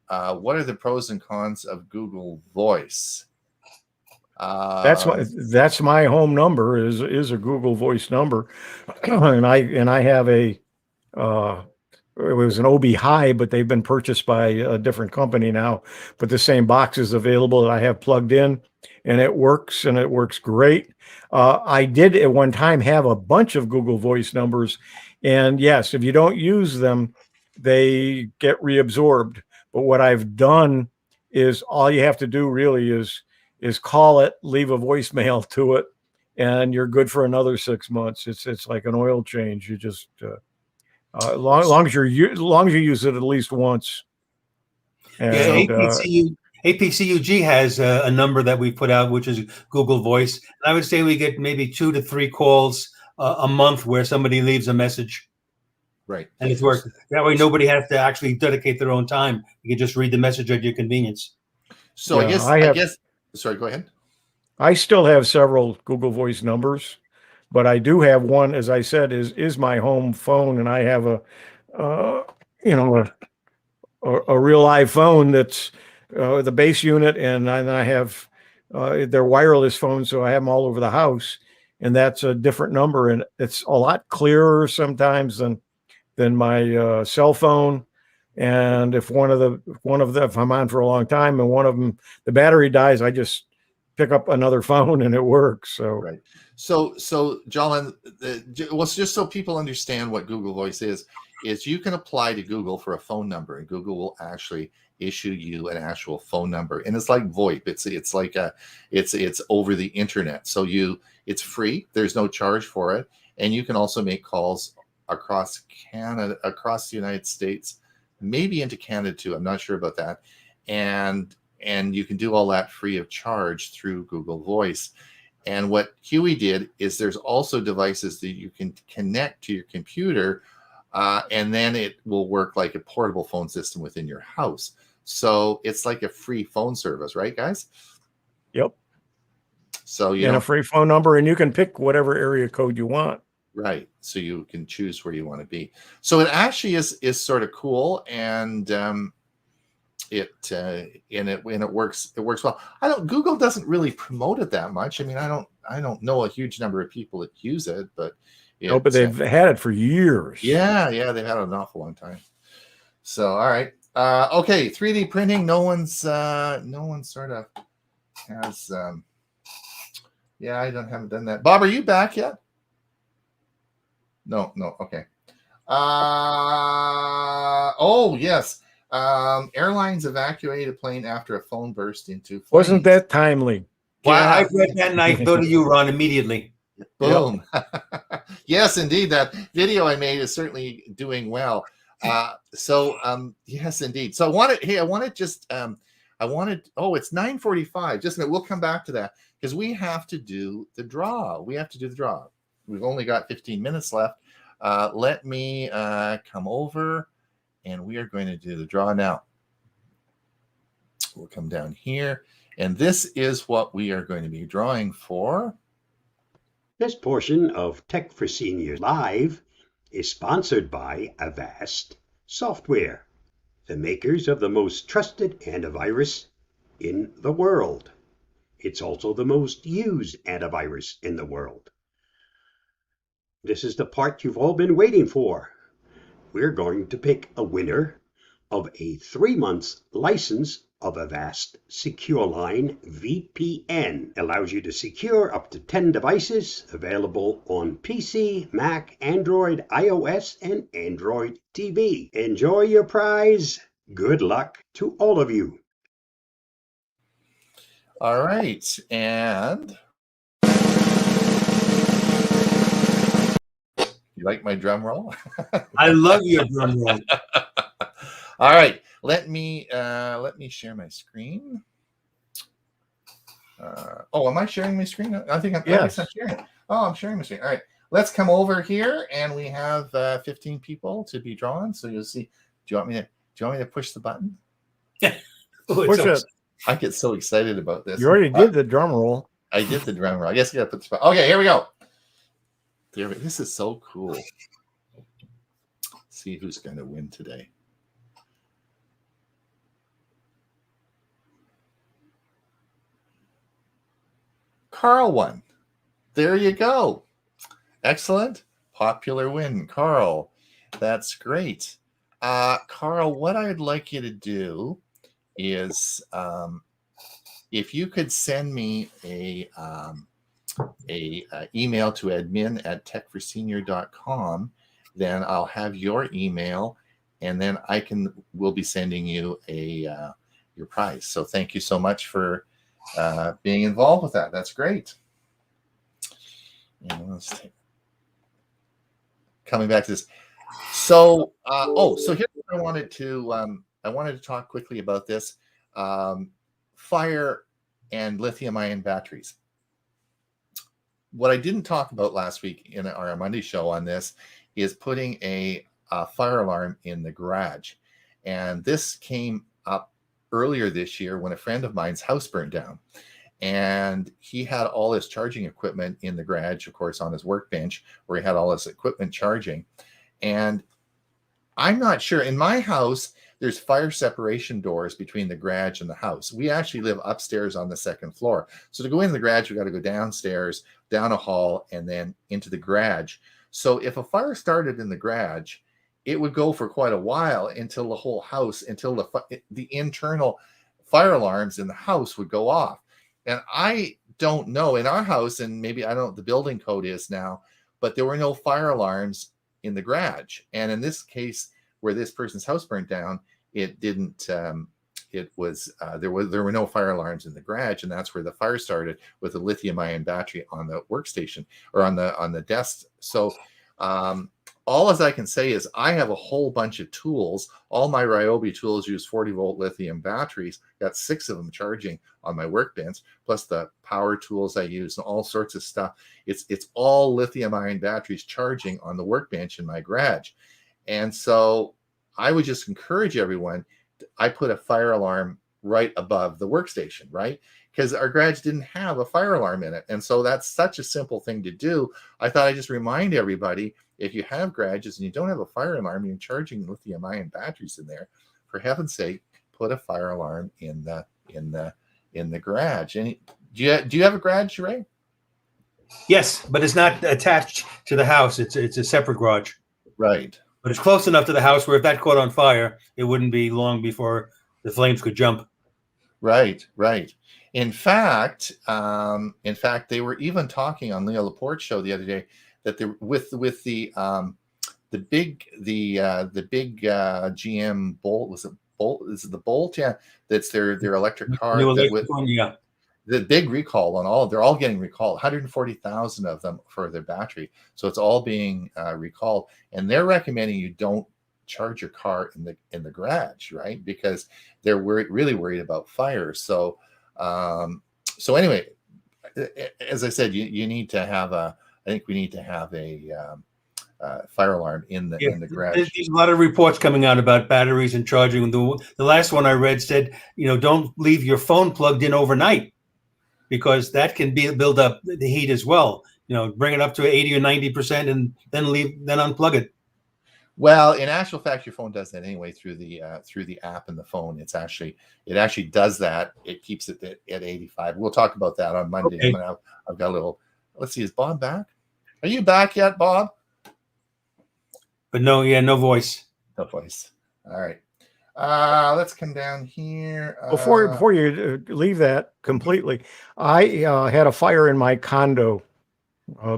What are the pros and cons of Google Voice? That's my home number is a Google Voice number, and I have a it was an OB High, but they've been purchased by a different company now. But the same box is available that I have plugged in, and it works great. I did at one time have a bunch of Google Voice numbers, and yes, if you don't use them, they get reabsorbed. But what I've done is all you have to do really is call it, leave a voicemail to it, and you're good for another 6 months. It's like an oil change. You just long as you use it at least once. And, APCUG has a number that we put out, which is Google Voice. And I would say we get maybe 2 to 3 calls a month where somebody leaves a message. Right. And it's working. That way nobody has to actually dedicate their own time. You can just read the message at your convenience. So yeah, I guess sorry, go ahead. I still have several Google Voice numbers, but I do have one, as I said, is my home phone, and I have a real live phone that's the base unit, and I have they're wireless phones, so I have them all over the house, and that's a different number, and it's a lot clearer sometimes than my cell phone. And if one of them, if I'm on for a long time and one of them, the battery dies, I just pick up another phone and it works. So, right. So Jolin, well, just so people understand what Google Voice is you can apply to Google for a phone number, and Google will actually issue you an actual phone number, and it's like VoIP. It's like it's over the internet. So it's free. There's no charge for it, and you can also make calls across Canada, across the United States, maybe into Canada too. I'm not sure about that, and you can do all that free of charge through Google Voice. And what Huey did is there's also devices that you can connect to your computer, and then it will work like a portable phone system within your house. So it's like a free phone service, right, guys? Yep. So a free phone number, and you can pick whatever area code you want. Right. So you can choose where you want to be. So it actually is sort of cool, and it works well. Google doesn't really promote it that much. I mean, I don't know a huge number of people that use it, but but they've had it for years. Yeah, they've had it an awful long time. So all right. Okay, 3D printing. No one sort of has I haven't done that. Bob, are you back yet? No. Okay. Oh yes. Airlines evacuated a plane after a phone burst into flames. Wasn't that timely? Well, Yeah. I've read that, and I go to you, Ron, immediately. Boom. Yes, indeed. That video I made is certainly doing well. Yes, indeed. So oh, it's 9:45. Just a minute. We'll come back to that because we have to do the draw. We've only got 15 minutes left. Let me come over and we are going to do the draw now. We'll come down here. And this is what we are going to be drawing for. This portion of Tech for Seniors Live is sponsored by Avast Software, the makers of the most trusted antivirus in the world. It's also the most used antivirus in the world. This is the part you've all been waiting for. We're going to pick a winner of a 3-month license of Avast Secure Line VPN. Allows you to secure up to 10 devices, available on PC, Mac, Android, iOS, and Android TV. Enjoy your prize. Good luck to all of you. All right. And you like my drum roll? I love your drum roll. All right. Let me share my screen. Am I sharing my screen? I think I'm, yes. I'm sharing. Oh, I'm sharing my screen. All right. Let's come over here, and we have 15 people to be drawn. So you'll see. Do you want me to push the button? Push it. I get so excited about this. You already did the drum roll. I did the drum roll. I guess I got to put the spot. Okay, here we go. This is so cool. See who's going to win today. Carl won. There you go. Excellent. Popular win, Carl. That's great. Carl, what I'd like you to do is if you could send me a email to admin@techforsenior.com, then I'll have your email, and then we'll be sending you your prize. So thank you so much for being involved with that. That's great. And coming back to this. So here's what I wanted to talk quickly about this. Fire and lithium-ion batteries. What I didn't talk about last week in our Monday show on this is putting a fire alarm in the garage. And this came up earlier this year when a friend of mine's house burned down. And he had all his charging equipment in the garage, of course, on his workbench, where he had all his equipment charging. And I'm not sure. In my house, there's fire separation doors between the garage and the house. We actually live upstairs on the second floor. So to go into the garage, we got to go downstairs, down a hall, and then into the garage. So if a fire started in the garage, it would go for quite a while until the whole house, until the internal fire alarms in the house would go off. And I don't know in our house, and maybe I don't know what the building code is now, but there were no fire alarms in the garage. And in this case, where this person's house burnt down, it didn't. There were no fire alarms in the garage, and that's where the fire started, with a lithium-ion battery on the workstation or on the desk. So all as I can say is I have a whole bunch of tools. All my Ryobi tools use 40-volt lithium batteries. Got 6 of them charging on my workbench, plus the power tools I use and all sorts of stuff. It's all lithium-ion batteries charging on the workbench in my garage. And so I would just encourage everyone. I put a fire alarm right above the workstation, right? Because our garage didn't have a fire alarm in it. And so that's such a simple thing to do. I thought I'd just remind everybody, if you have garages and you don't have a fire alarm, you're charging lithium-ion batteries in there, for heaven's sake, put a fire alarm in the garage. And do you have a garage, Ray? Yes, but it's not attached to the house. It's a separate garage. Right. But it's close enough to the house where if that caught on fire, it wouldn't be long before the flames could jump. Right. In fact, they were even talking on Leo Laporte's show the other day that with the big GM Bolt, was it Bolt? Is it the Bolt? Yeah, that's their electric car. New electric one, yeah. the big recall on all. They're all getting recalled. 140,000 of them for their battery. So it's all being recalled, and they're recommending you don't charge your car in the garage, right? Because they're really worried about fire. So so anyway, as I said, you need to have I think we need to have a fire alarm in the garage. There's a lot of reports coming out about batteries and charging. The last one I read said, don't leave your phone plugged in overnight, because that can build up the heat as well. Bring it up to 80 or 90%, and then unplug it. Well, in actual fact, your phone does that anyway through the app in the phone. It actually does that. It keeps it at 85. We'll talk about that on Monday. Okay. I've got a little. Let's see. Is Bob back? Are you back yet, Bob? But no voice. No voice. All right. Let's come down here. Before you leave that completely, I had a fire in my condo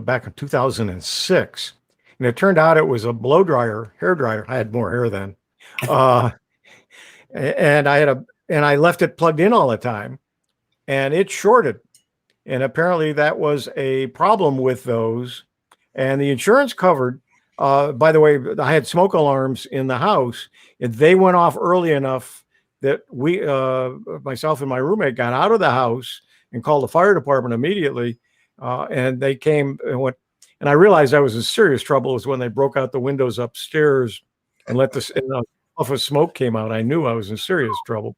back in 2006. And it turned out it was a blow dryer, hair dryer. I had more hair then. And I left it plugged in all the time, and it shorted. And apparently that was a problem with those. And the insurance covered, by the way, I had smoke alarms in the house, and they went off early enough that myself and my roommate got out of the house and called the fire department immediately. And they came and went. And I realized I was in serious trouble was when they broke out the windows upstairs and let the puff of smoke came out. I knew I was in serious trouble.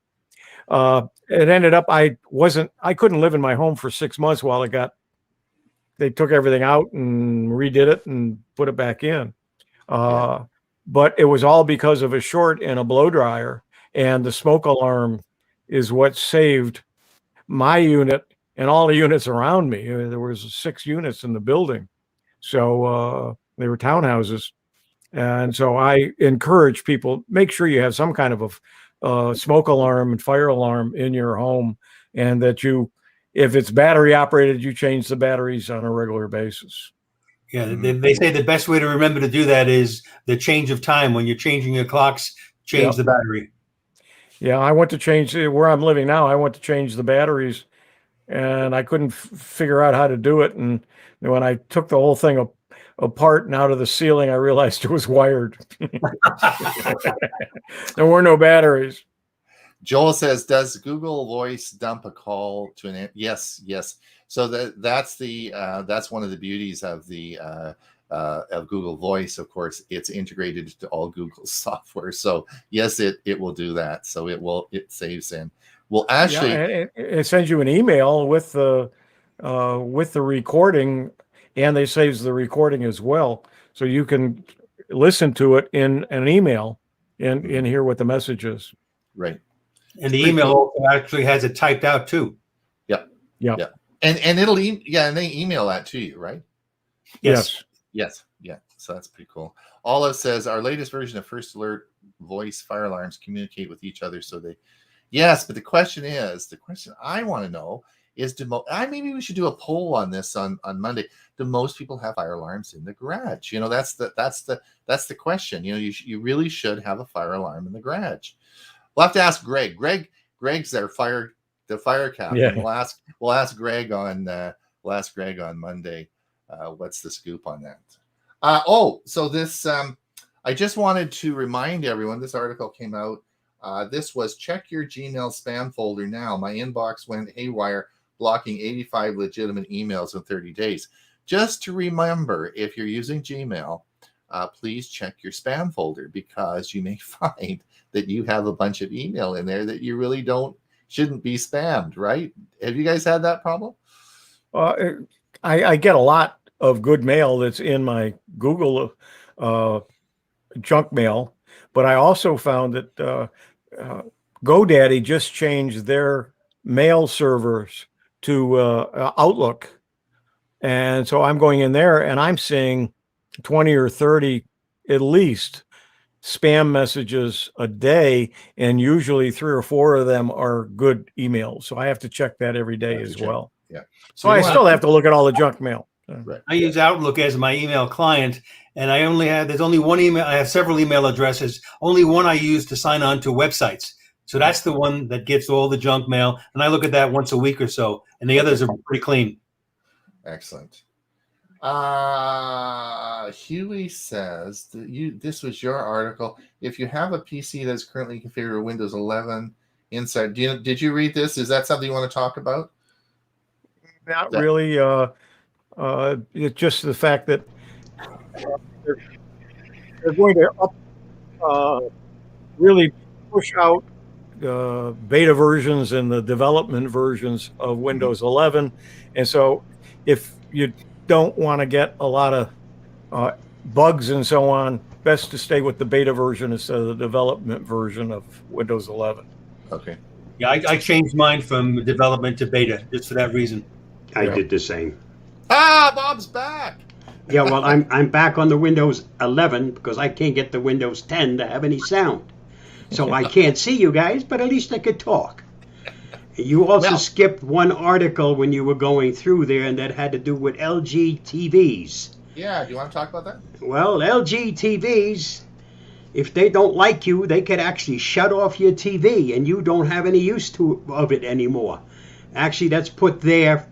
It ended up I couldn't live in my home for 6 months while they took everything out and redid it and put it back in. But it was all because of a short in a blow dryer, and the smoke alarm is what saved my unit and all the units around me. There was 6 units in the building. So they were townhouses. And so I encourage people, make sure you have some kind of a smoke alarm and fire alarm in your home, and that if it's battery operated, you change the batteries on a regular basis. Yeah, they say the best way to remember to do that is the change of time. When you're changing your clocks, change the battery. Yeah, I went to change where I'm living now. I went to change the batteries, and I couldn't figure out how to do it. And when I took the whole thing apart and out of the ceiling, I realized it was wired. There were no batteries. Joel says, "Does Google Voice dump a call to an?" Yes. So that's one of the beauties of of Google Voice. Of course, it's integrated to all Google's software. So yes, it will do that. So it saves in. Well, actually, it sends you an email with the recording, and it saves the recording as well, so you can listen to it in an email and hear what the message is. Right. And the email also actually has it typed out too. Yeah. And it'll and they email that to you, right? Yes. Yeah. So that's pretty cool. Olive says our latest version of First Alert voice fire alarms communicate with each other, so they. Yes, but the question I want to know is, maybe we should do a poll on this on Monday. Do most people have fire alarms in the garage? That's the question. You really should have a fire alarm in the garage. We'll have to ask Greg. Greg's the fire captain. Yeah. We'll ask Greg on Monday. What's the scoop on that? So this I just wanted to remind everyone. This article came out. This was check your Gmail spam folder now. My inbox went haywire, blocking 85 legitimate emails in 30 days. Just to remember, if you're using Gmail, please check your spam folder, because you may find that you have a bunch of email in there that you really shouldn't be spammed, right? Have you guys had that problem? I get a lot of good mail that's in my Google junk mail, but I also found that GoDaddy just changed their mail servers to Outlook. And so I'm going in there and I'm seeing 20 or 30 at least spam messages a day, and usually 3 or 4 of them are good emails. So I have to check that every day as well. Yeah. So I still have to look at all the junk mail. Right. I use Outlook as my email client, and there's only one email. I have several email addresses. Only one I use to sign on to websites. So that's the one that gets all the junk mail, and I look at that once a week or so, and the others are pretty clean. Excellent. Huey says that this was your article. If you have a PC that's currently configured with Windows 11 inside, did you read this? Is that something you want to talk about? Not really. It's just the fact that they're going to really push out beta versions and the development versions of Windows 11. And so if you don't want to get a lot of bugs and so on, best to stay with the beta version instead of the development version of Windows 11. Okay. Yeah, I changed mine from development to beta just for that reason. I did the same. Bob's back. Yeah, well, I'm back on the Windows 11 because I can't get the Windows 10 to have any sound. So I can't see you guys, but at least I could talk. You also skipped one article when you were going through there, and that had to do with LG TVs. Yeah, do you want to talk about that? Well, LG TVs, if they don't like you, they could actually shut off your TV, and you don't have any use of it anymore. Actually, that's put there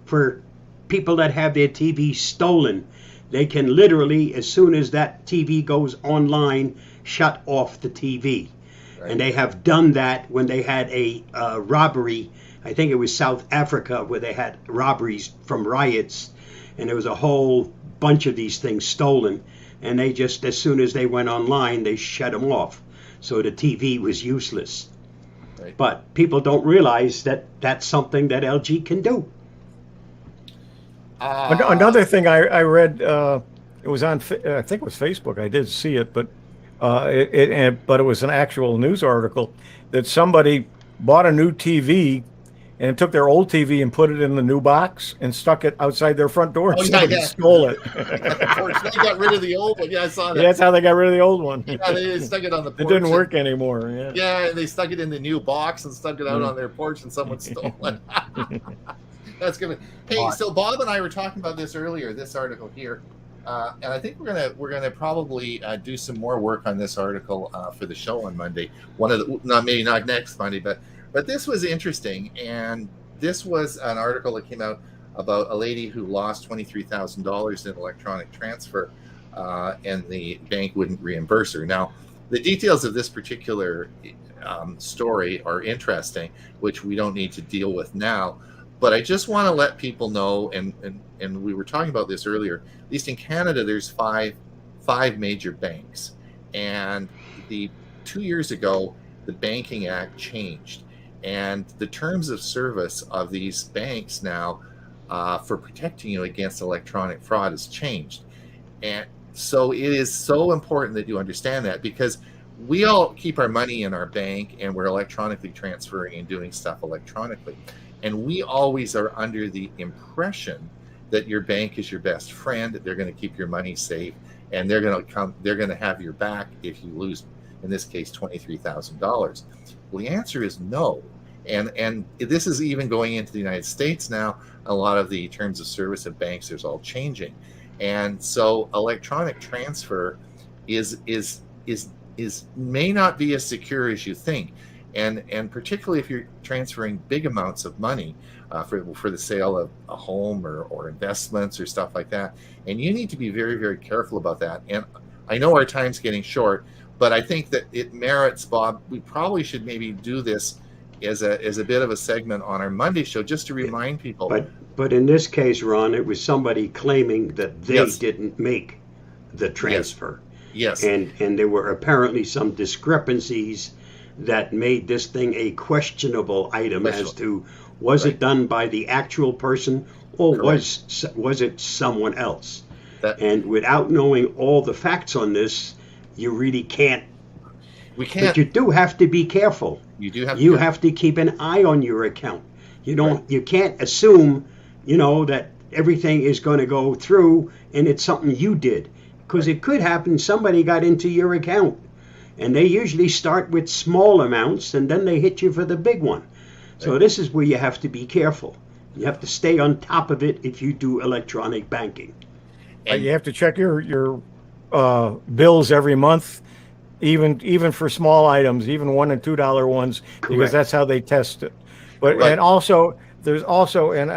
for people that have their TV stolen. They can literally, as soon as that TV goes online, shut off the TV. Right. And they have done that when they had a robbery. I think it was South Africa where they had robberies from riots, and there was a whole bunch of these things stolen. And they just, as soon as they went online, they shut them off. So the TV was useless. Right. But people don't realize that that's something that LG can do. Another thing I read, it was on, I think it was Facebook. I did see it, but but it was an actual news article that somebody bought a new TV and took their old TV and put it in the new box and stuck it outside their front door. Somebody stole it. They got rid of the old one. Yeah, I saw that. Yeah, that's how they got rid of the old one. Yeah, they stuck it on the porch. It didn't work anymore. Yeah. Yeah, and they stuck it in the new box and stuck it out on their porch, and someone stole it. That's gonna. Hey, so Bob and I were talking about this earlier. This article here, and I think we're gonna probably do some more work on this article for the show on Monday. Maybe not next Monday, but this was interesting, and this was an article that came out about a lady who lost $23,000 in electronic transfer, and the bank wouldn't reimburse her. Now, the details of this particular story are interesting, which we don't need to deal with now. But I just want to let people know, and we were talking about this earlier, at least in Canada, there's five major banks. And 2 years ago, the Banking Act changed. And the terms of service of these banks now for protecting you against electronic fraud has changed. And so it is so important that you understand that, because we all keep our money in our bank and we're electronically transferring and doing stuff electronically. And we always are under the impression that your bank is your best friend, that they're going to keep your money safe, and they're going to have your back if you lose, in this case, $23,000. Well, the answer is no. And this is even going into the United States now. A lot of the terms of service of banks is all changing. And so electronic transfer may not be as secure as you think. And particularly if you're transferring big amounts of money for the sale of a home or investments or stuff like that. And you need to be very, very careful about that. And I know our time's getting short, but I think that it merits, Bob, we probably should maybe do this as a bit of a segment on our Monday show, just to remind people. But in this case, Ron, it was somebody claiming that they didn't make the transfer. Yes. And there were apparently some discrepancies that made this thing a questionable item as to was it done by the actual person or was it someone else? And without knowing all the facts on this, you really can't. We can't. But you do have to be careful. You do have. You have to keep an eye on your account. You don't. You can't assume, that everything is going to go through and it's something you did, because it could happen somebody got into your account. And they usually start with small amounts, and then they hit you for the big one. So this is where you have to be careful. You have to stay on top of it if you do electronic banking. You have to check your bills every month even for small items, even $1 and $2 ones, because Correct. that's how they test it. But Right. and also there's also, and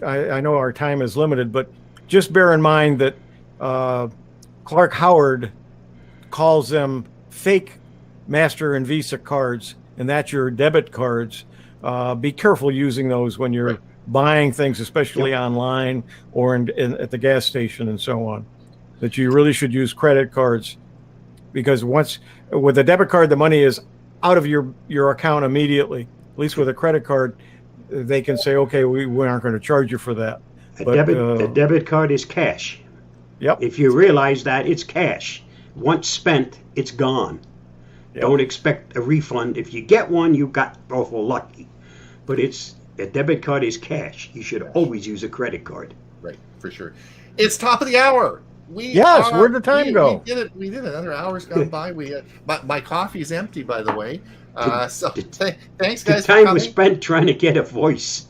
I know our time is limited, but just bear in mind that Clark Howard calls them fake Master and Visa cards, and that's your debit cards. Be careful using those when you're buying things, especially online or at the gas station and so on. That you really should use credit cards, because once with a debit card, the money is out of your account immediately. At least with a credit card, they can say, okay, we aren't going to charge you for that. A debit card is cash. Yep. If you realize that, it's cash. Once spent, it's gone. Yep. Don't expect a refund. If you get one, you got awful lucky. But a debit card is cash. You should always use a credit card. Right, for sure. It's top of the hour. Where'd the time go? We did it. Another hour's gone by. My coffee's empty, by the way. Thanks, guys. The time for was coming. spent trying to get a voice.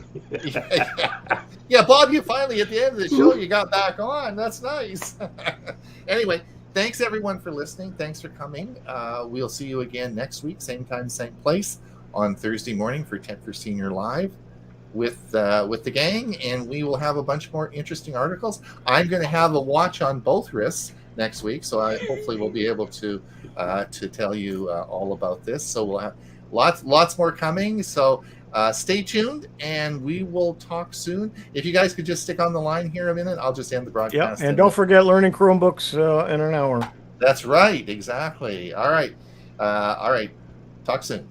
Yeah, Bob, you finally at the end of the show you got back on. That's nice. Anyway, thanks everyone for listening. Thanks for coming. We'll see you again next week, same time, same place, on Thursday morning for Tech for Senior Live with the gang, and we will have a bunch more interesting articles. I'm going to have a watch on both wrists next week, so hopefully we'll be able to tell you all about this. So we'll have lots more coming. So stay tuned, and we will talk soon. If you guys could just stick on the line here a minute, I'll just end the broadcast. Yep, and don't forget learning Chromebooks in an hour. That's right, exactly. All right. Talk soon.